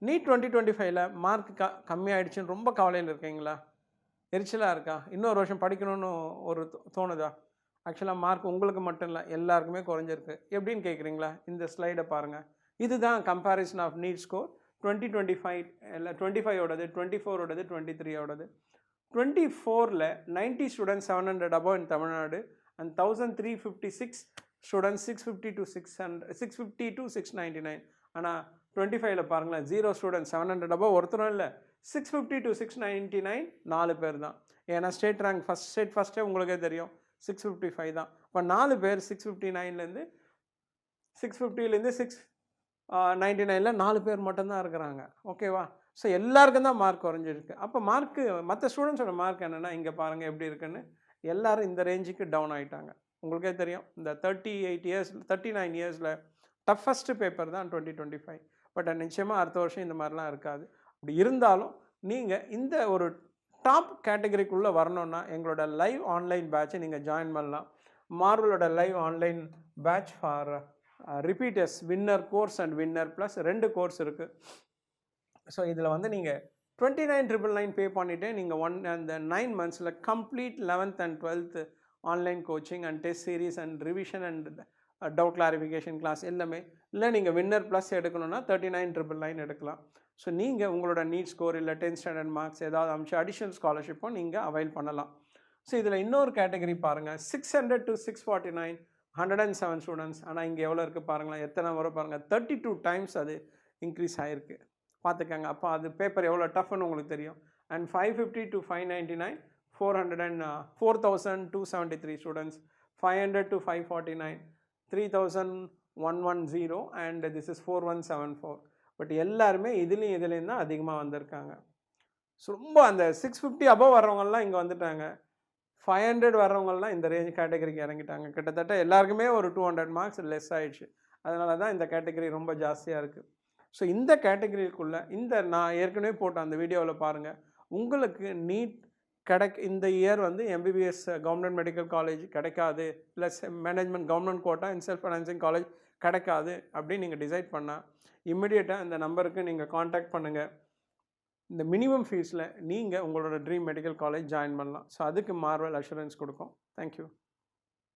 NEET 2025ல mark கம்மியாயிடுச்சுன்னு ரொம்ப கவலையில் இருக்கீங்களா? எரிச்சலாக இருக்கா? இன்னொரு வருஷம் படிக்கணும்னு ஒரு தோணுதா? ஆக்சுவலாக மார்க் உங்களுக்கு மட்டும் இல்லை, எல்லாருக்குமே குறைஞ்சிருக்கு. எப்படின்னு கேட்குறீங்களா? இந்த ஸ்லைடை பாருங்கள். இதுதான் கம்பேரிசன் ஆஃப் நீட் ஸ்கோர் 2025 இல்லை 25ஓடது, 24ஓடது, 23ஓடது. 24ல் 90 students 700 above in Tamil Nadu and 1356 students 650 to 699. ஆனால் 25ல் பாருங்களேன், 0 ஸ்டூடெண்ட்ஸ் 700 above ஒருத்தரும் இல்லை, 650 to 699 4 பேர் தான். ஏன்னா ஸ்டேட் ரேங்க் ஃபஸ்ட்டே உங்களுக்கே தெரியும் 655 தான். இப்போ 4 பேர் 659லேருந்து 650லேருந்து 699ல் 4 பேர் மட்டும்தான் இருக்கிறாங்க. ஓகேவா? ஸோ எல்லாருக்கும் தான் மார்க் குறைஞ்சிருக்கு. அப்போ மார்க்கு மற்ற ஸ்டூடெண்ட்ஸோட மார்க் என்னென்னா இங்கே பாருங்கள் எப்படி இருக்குன்னு. எல்லோரும் இந்த ரேஞ்சுக்கு டவுன் ஆகிட்டாங்க. உங்களுக்கே தெரியும், இந்த 39 இயர்ஸில் டஃபஸ்ட்டு பேப்பர் தான் 2025. பட் நிச்சயமாக அடுத்த வருஷம் இந்த மாதிரிலாம் இருக்காது. அப்படி இருந்தாலும் நீங்கள் இந்த ஒரு டாப் கேட்டகரிக்குள்ளே வரணுன்னா எங்களோட லைவ் ஆன்லைன் பேட்சை நீங்கள் ஜாயின் பண்ணலாம். மார்வலோட live online batch for repeaters, winner course and winner plus 2 course இருக்குது. ஸோ இதில் வந்து நீங்கள் 29,999 பே பண்ணிவிட்டு நீங்கள் அந்த 9 monthஸில் complete 11th and 12th online coaching and test series and revision and doubt clarification class எல்லாமே. இல்லை நீங்கள் வின்னர் ப்ளஸ் எடுக்கணுன்னா 39,999 எடுக்கலாம். ஸோ நீங்கள் உங்களோட நீட் ஸ்கோர் இல்லை 10th ஸ்டாண்டர்ட் மார்க்ஸ் ஏதாவது அமிச்சு அடிஷ்னல் ஸ்காலர்ஷிப்பும் நீங்கள் அவைல் பண்ணலாம். ஸோ இதில் இன்னொரு கேட்டகரி பாருங்கள், 600 to 649 107 ஸ்டூடெண்ட்ஸ். ஆனால் இங்கே எவ்வளோ இருக்குது பாருங்களேன், எத்தனை முறை பாருங்கள், 32 times அது இன்க்ரீஸ் ஆகிருக்கு. பார்த்துக்கங்க. அப்போ அது பேப்பர் எவ்வளோ டஃப்னு உங்களுக்கு தெரியும். And 550 to 599 4,273 students, 500 to 549 3,110 and this is 4,174. But எல்லாருமே இதுலேயும் தான் அதிகமாக வந்திருக்காங்க. ஸோ ரொம்ப அந்த 650 above வர்றவங்கலாம் இங்கே வந்துட்டாங்க. 500 வர்றவங்கலாம் இந்த ரேஞ்ச் கேட்டகரிக்கு இறங்கிட்டாங்க. கிட்டத்தட்ட எல்லாருக்குமே ஒரு 200 மார்க்ஸ் லெஸ் ஆகிடுச்சு. அதனால தான் இந்த கேட்டகரி ரொம்ப ஜாஸ்தியாக இருக்குது. ஸோ இந்த கேட்டகரிக்குள்ளே நான் ஏற்கனவே போட்ட அந்த வீடியோவில் பாருங்கள், உங்களுக்கு நீட் இந்த இயர் வந்து எம்பிபிஎஸ் கவர்மெண்ட் மெடிக்கல் காலேஜ் கிடைக்காது, plus management government quota and self financing college கிடைக்காது அப்படின்னு நீங்கள் டிசைட் பண்ணால் இம்மிடியேட்டாக இந்த நம்பருக்கு நீங்கள் காண்டாக்ட் பண்ணுங்கள். இந்த மினிமம் ஃபீஸில் நீங்கள் உங்களோட ட்ரீம் மெடிக்கல் காலேஜ் ஜாயின் பண்ணலாம். ஸோ அதுக்கு மார்வல் அஷூரன்ஸ் கொடுக்கும். தேங்க்யூ.